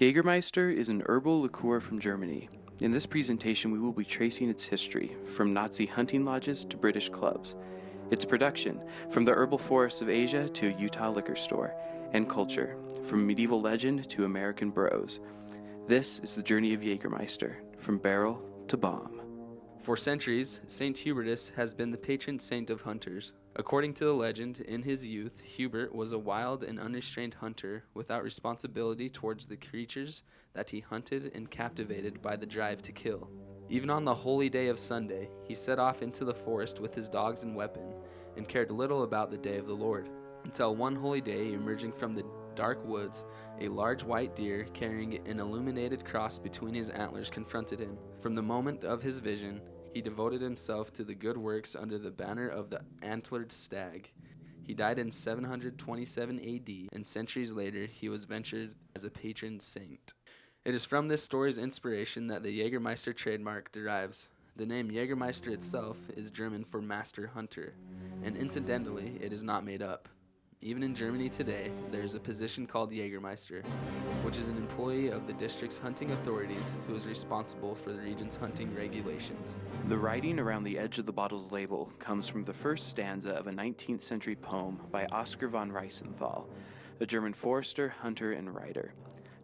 Jagermeister is an herbal liqueur from Germany. In this presentation, we will be tracing its history, from Nazi hunting lodges to British clubs, its production, from the herbal forests of Asia to a Utah liquor store, and culture, from medieval legend to American bros. This is the journey of Jagermeister, from barrel to bomb. For centuries, Saint Hubertus has been the patron saint of hunters. According to the legend, in his youth, Hubert was a wild and unrestrained hunter without responsibility towards the creatures that he hunted and captivated by the drive to kill. Even on the holy day of Sunday, he set off into the forest with his dogs and weapon, and cared little about the day of the Lord. Until one holy day, emerging from the dark woods, a large white deer carrying an illuminated cross between his antlers confronted him. From the moment of his vision, he devoted himself to the good works under the banner of the antlered stag. He died in 727 AD, and centuries later he was ventured as a patron saint. It is from this story's inspiration that the Jagermeister trademark derives. The name Jagermeister itself is German for master hunter, and incidentally, it is not made up. Even in Germany today, there is a position called Jagermeister, which is an employee of the district's hunting authorities who is responsible for the region's hunting regulations. The writing around the edge of the bottle's label comes from the first stanza of a 19th century poem by Oskar von Reisenthal, a German forester, hunter, and writer.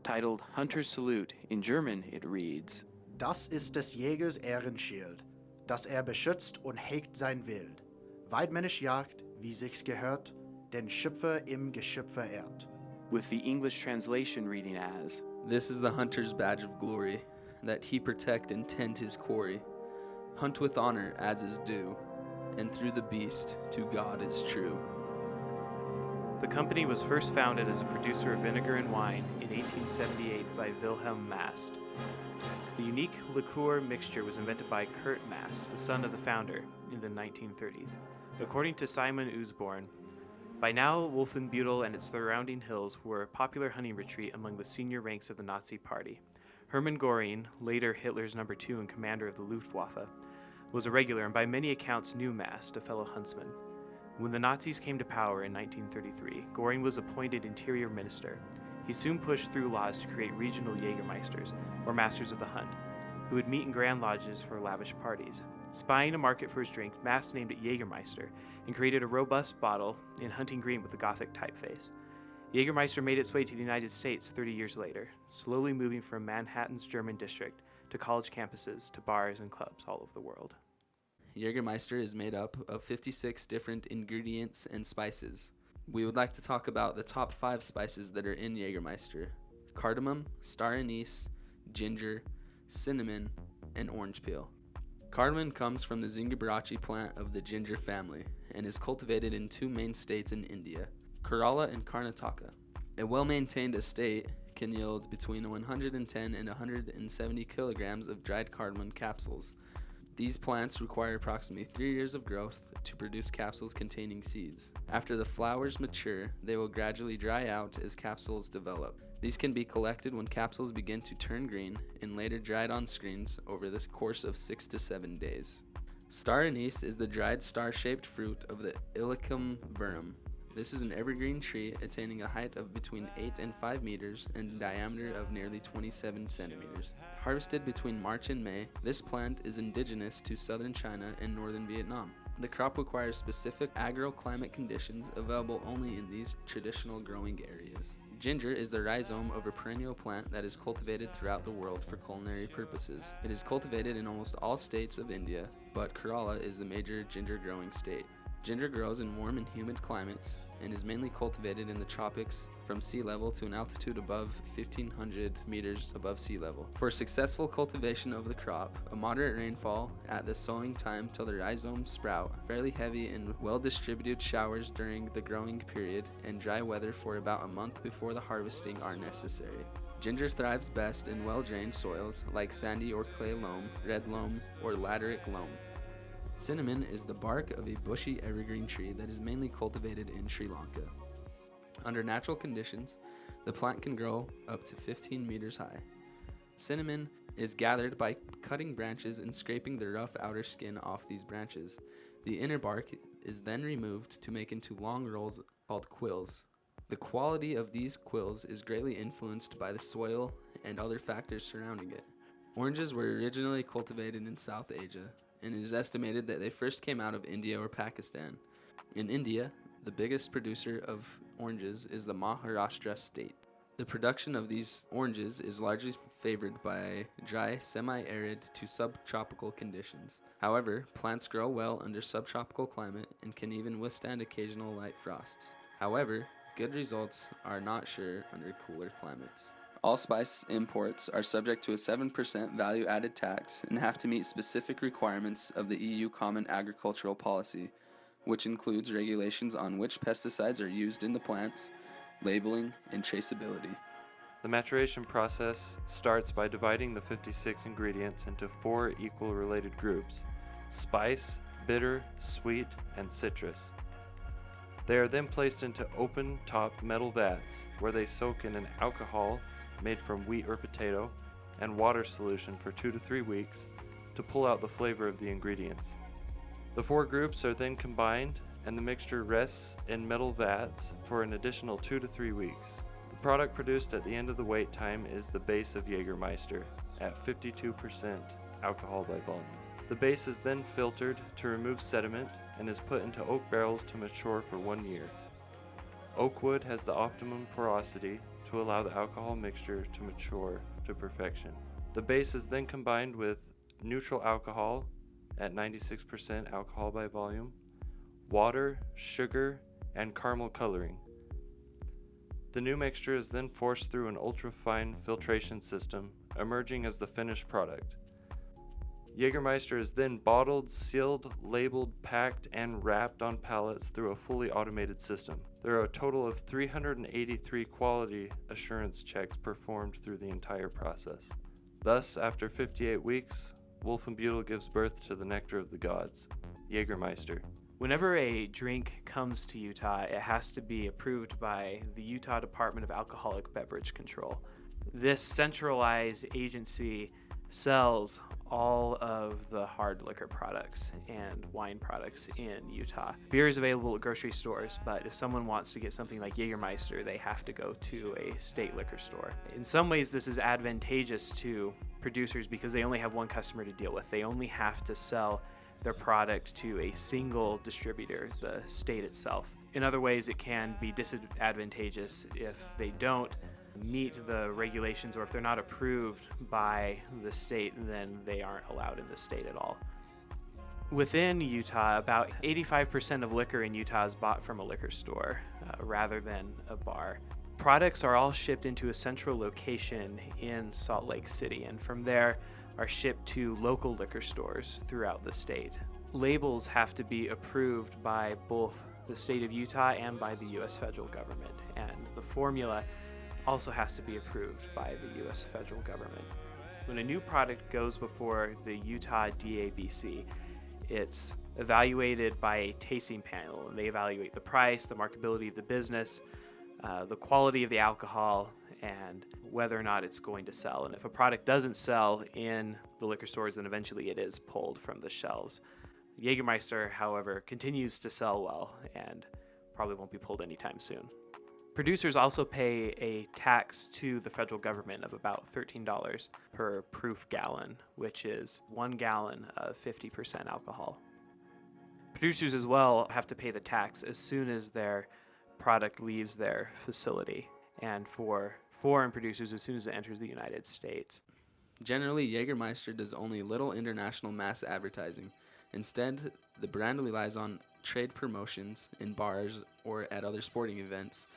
Titled Hunter's Salute, in German it reads, Das ist des Jägers Ehrenschild, dass beschützt und hegt sein Wild, weidmännisch jagt, wie sich's gehört, den Schöpfer im Geschöpfer ehrt. With the English translation reading as, This is the hunter's badge of glory, that he protect and tend his quarry. Hunt with honor as is due, and through the beast to God is true. The company was first founded as a producer of vinegar and wine in 1878 by Wilhelm Mast. The unique liqueur mixture was invented by Kurt Mast, the son of the founder, in the 1930s. According to Simon Usborn, by now, Wolfenbüttel and its surrounding hills were a popular hunting retreat among the senior ranks of the Nazi Party. Hermann Göring, later Hitler's number 2 and commander of the Luftwaffe, was a regular and by many accounts knew Mast, a fellow huntsman. When the Nazis came to power in 1933, Göring was appointed interior minister. He soon pushed through laws to create regional Jägermeisters, or masters of the hunt, who would meet in grand lodges for lavish parties. Spying a market for his drink, Mast named it Jagermeister and created a robust bottle in hunting green with a Gothic typeface. Jagermeister made its way to the United States 30 years later, slowly moving from Manhattan's German district to college campuses to bars and clubs all over the world. Jagermeister is made up of 56 different ingredients and spices. We would like to talk about the top 5 spices that are in Jagermeister: cardamom, star anise, ginger, cinnamon, and orange peel. Cardamom comes from the Zingiberaceae plant of the ginger family and is cultivated in 2 main states in India, Kerala and Karnataka. A well-maintained estate can yield between 110 and 170 kilograms of dried cardamom capsules. These plants require approximately 3 years of growth to produce capsules containing seeds. After the flowers mature, they will gradually dry out as capsules develop. These can be collected when capsules begin to turn green and later dried on screens over the course of 6 to 7 days. Star anise is the dried star-shaped fruit of the Illicium verum. This is an evergreen tree attaining a height of between 8 and 5 meters and a diameter of nearly 27 centimeters. Harvested between March and May, this plant is indigenous to southern China and northern Vietnam. The crop requires specific agroclimate conditions available only in these traditional growing areas. Ginger is the rhizome of a perennial plant that is cultivated throughout the world for culinary purposes. It is cultivated in almost all states of India, but Kerala is the major ginger growing state. Ginger grows in warm and humid climates and is mainly cultivated in the tropics from sea level to an altitude above 1,500 meters above sea level. For successful cultivation of the crop, a moderate rainfall at the sowing time till the rhizomes sprout, fairly heavy and well-distributed showers during the growing period, and dry weather for about a month before the harvesting are necessary. Ginger thrives best in well-drained soils like sandy or clay loam, red loam, or lateritic loam. Cinnamon is the bark of a bushy evergreen tree that is mainly cultivated in Sri Lanka. Under natural conditions, the plant can grow up to 15 meters high. Cinnamon is gathered by cutting branches and scraping the rough outer skin off these branches. The inner bark is then removed to make into long rolls called quills. The quality of these quills is greatly influenced by the soil and other factors surrounding it. Oranges were originally cultivated in South Asia, and it is estimated that they first came out of India or Pakistan. In India, the biggest producer of oranges is the Maharashtra state. The production of these oranges is largely favored by dry, semi-arid to subtropical conditions. However, plants grow well under subtropical climate and can even withstand occasional light frosts. However, good results are not sure under cooler climates. All spice imports are subject to a 7% value-added tax and have to meet specific requirements of the EU Common Agricultural Policy, which includes regulations on which pesticides are used in the plants, labeling, and traceability. The maturation process starts by dividing the 56 ingredients into 4 equal related groups: spice, bitter, sweet, and citrus. They are then placed into open-top metal vats where they soak in an alcohol made from wheat or potato and water solution for 2 to 3 weeks to pull out the flavor of the ingredients. The 4 groups are then combined and the mixture rests in metal vats for an additional 2 to 3 weeks. The product produced at the end of the wait time is the base of Jagermeister at 52% alcohol by volume. The base is then filtered to remove sediment and is put into oak barrels to mature for 1 year. Oak wood has the optimum porosity to allow the alcohol mixture to mature to perfection. The base is then combined with neutral alcohol at 96% alcohol by volume, water, sugar, and caramel coloring. The new mixture is then forced through an ultra-fine filtration system, emerging as the finished product. Jagermeister is then bottled, sealed, labeled, packed, and wrapped on pallets through a fully automated system. There are a total of 383 quality assurance checks performed through the entire process. Thus, after 58 weeks, Wolfenbüttel gives birth to the nectar of the gods, Jagermeister. Whenever a drink comes to Utah, it has to be approved by the Utah Department of Alcoholic Beverage Control. This centralized agency sells all of the hard liquor products and wine products in Utah. Beer is available at grocery stores, but if someone wants to get something like Jagermeister, they have to go to a state liquor store. In some ways, this is advantageous to producers because they only have one customer to deal with. They only have to sell their product to a single distributor, the state itself. In other ways, it can be disadvantageous if they don't meet the regulations, or if they're not approved by the state, then they aren't allowed in the state at all. Within Utah, about 85% of liquor in Utah is bought from a liquor store rather than a bar. Products are all shipped into a central location in Salt Lake City, and from there are shipped to local liquor stores throughout the state. Labels have to be approved by both the state of Utah and by the U.S. federal government, and the formula also has to be approved by the U.S. federal government. When a new product goes before the Utah DABC, it's evaluated by a tasting panel, and they evaluate the price, the marketability of the business, the quality of the alcohol, and whether or not it's going to sell. And if a product doesn't sell in the liquor stores, then eventually it is pulled from the shelves. Jagermeister, however, continues to sell well and probably won't be pulled anytime soon. Producers also pay a tax to the federal government of about $13 per proof gallon, which is 1 gallon of 50% alcohol. Producers as well have to pay the tax as soon as their product leaves their facility, and for foreign producers as soon as it enters the United States. Generally, Jagermeister does only little international mass advertising. Instead, the brand relies on trade promotions in bars or at other sporting events,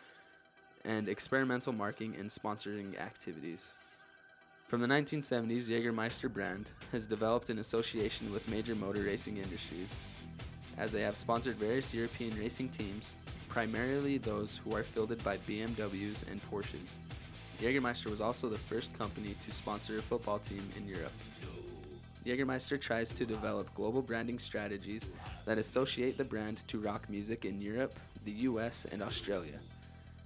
and experimental marketing and sponsoring activities. From the 1970s, Jagermeister brand has developed in association with major motor racing industries, as they have sponsored various European racing teams, primarily those who are fielded by BMWs and Porsches. Jagermeister was also the first company to sponsor a football team in Europe. Jagermeister tries to develop global branding strategies that associate the brand to rock music in Europe, the US, and Australia.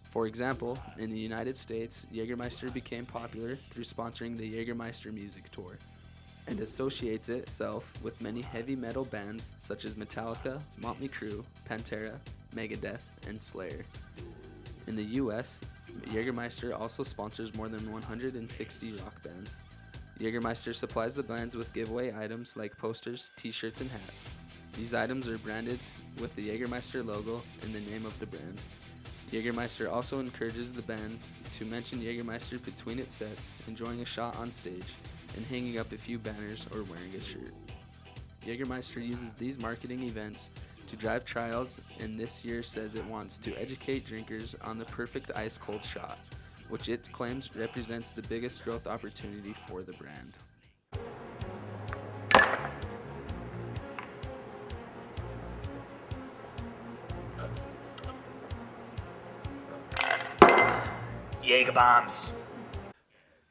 For example, in the United States, Jagermeister became popular through sponsoring the Jagermeister Music Tour, and associates itself with many heavy metal bands such as Metallica, Motley Crue, Pantera, Megadeth, and Slayer. In the US, Jagermeister also sponsors more than 160 rock bands. Jagermeister supplies the bands with giveaway items like posters, t-shirts, and hats. These items are branded with the Jagermeister logo and the name of the brand. Jagermeister also encourages the band to mention Jagermeister between its sets, enjoying a shot on stage, and hanging up a few banners or wearing a shirt. Jagermeister uses these marketing events to drive trials, and this year says it wants to educate drinkers on the perfect ice-cold shot, which it claims represents the biggest growth opportunity for the brand. Jager bombs.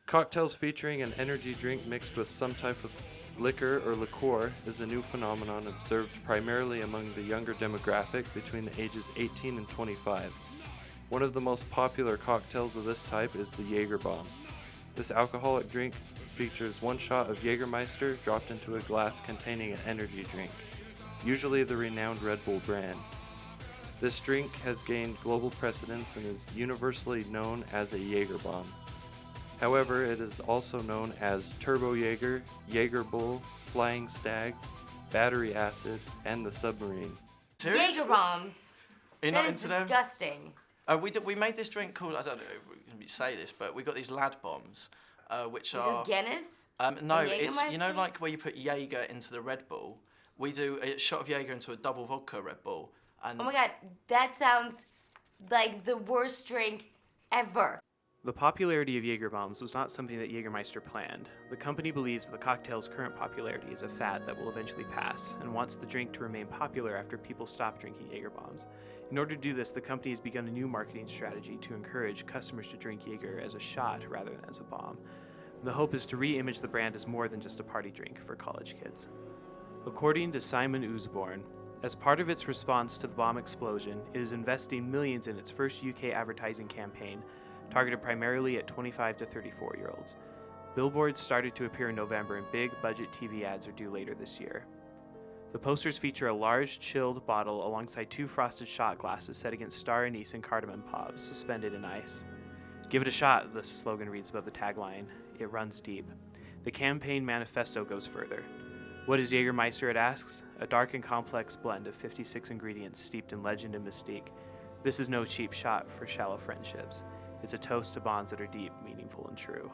Cocktails featuring an energy drink mixed with some type of liquor or liqueur is a new phenomenon observed primarily among the younger demographic between the ages 18 and 25. One of the most popular cocktails of this type is the Jager Bomb. This alcoholic drink features one shot of Jagermeister dropped into a glass containing an energy drink, usually the renowned Red Bull brand. This drink has gained global precedence and is universally known as a Jager Bomb. However, it is also known as Turbo Jaeger, Jaeger Bull, Flying Stag, Battery Acid, and the Submarine. Serious? Jager bombs. You're That not is into them? disgusting. We made this drink called, I don't know if we say this, but we got these lad bombs, which Is are... it Guinness? No, And it's, you know, Jagermeister? like where you put Jaeger into the Red Bull? We do a shot of Jaeger into a double vodka Red Bull. And Oh my god, that sounds like the worst drink ever. The popularity of Jaeger bombs was not something that Jagermeister planned. The company believes that the cocktail's current popularity is a fad that will eventually pass, and wants the drink to remain popular after people stop drinking Jaeger bombs. In order to do this, the company has begun a new marketing strategy to encourage customers to drink Jaeger as a shot rather than as a bomb. The hope is to re-image the brand as more than just a party drink for college kids. According to Simon Usborne, as part of its response to the bomb explosion, it is investing millions in its first UK advertising campaign, targeted primarily at 25 to 34-year-olds. Billboards started to appear in November, and big budget TV ads are due later this year. The posters feature a large, chilled bottle alongside two frosted shot glasses set against star anise and cardamom pods suspended in ice. "Give it a shot," the slogan reads above the tagline. It runs deep. The campaign manifesto goes further. What is Jagermeister, it asks? A dark and complex blend of 56 ingredients steeped in legend and mystique. This is no cheap shot for shallow friendships. It's a toast to bonds that are deep, meaningful, and true.